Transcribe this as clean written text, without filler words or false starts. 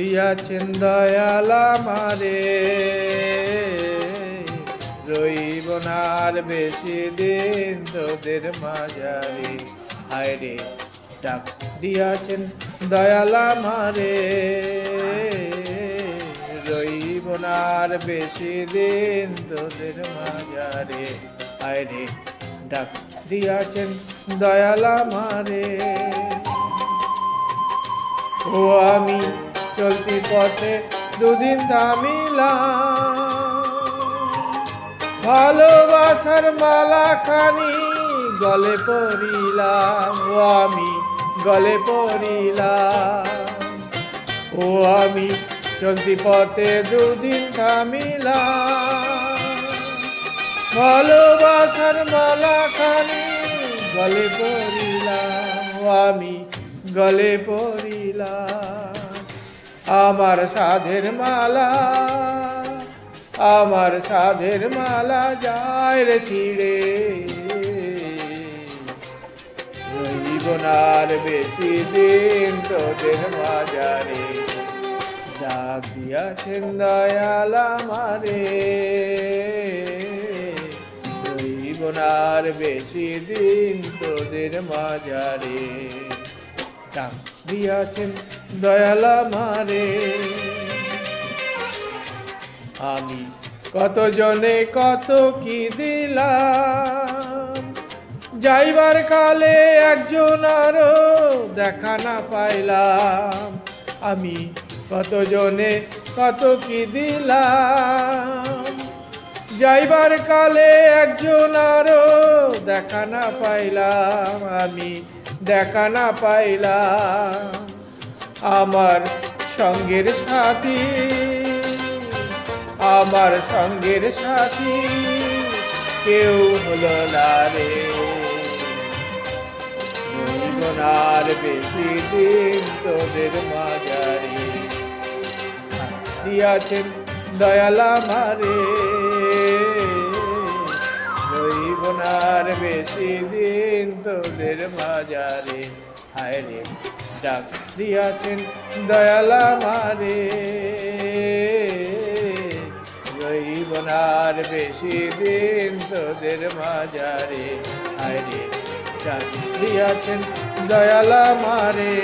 দিয়াছেন দয়াল আমারে, রইব না আর বেশি দিন তোদের মাঝারে। হায় রে ডাক দিয়াছেন দয়াল আমারে, রইব না আর বেশি দিন তোদের মাঝারে। হায় রে ডাক দিয়াছেন দয়াল আমারে। ও আমি চলতি পথে দুদিন থামিলাম, ভালোবাসার মালা খানি গলে পরিলাম। ও আমি গলে পরিলাম, ও আমি চলতি পথে দুদিন থামিলাম, ভালোবাসার মালা খানি গলে পরিলাম। ও আমি গলে পরিলাম, আমার সাধের মালা, আমার সাধের মালা যায় রে ছিড়ে, রইব না আর বেশি দিন তোদের মাঝারে। ডাক দিয়াছেন দয়াল আমারে, রইব না আর বেশি দিন তোদের মাঝারে। ডাক দিয়াছেন দয়াল আমারে। আমি কত জনে কত কি দিলাম, যাইবার কালে একজন আরো দেখা না পাইলাম। আমি কত জনে কত কি দিলাম, যাইবার কালে একজন আরো দেখা না পাইলাম। আমি দেখা না পাইলাম, আমার সঙ্গের সাথী, আমার সঙ্গের সাথী কেউ হলো না রে, রইব না আর বেশি দিন তোদের মাঝারে। দিয়াছেন দয়াল আমারে, রইব না আর বেশি দিন তোদের মাঝারে। হায় রে ডাক দিয়াছেন দয়াল আমারে, রইব না আর বেশি দিন তোদের মাঝারে। হায় রে ডাক দিয়াছেন দয়াল আমারে।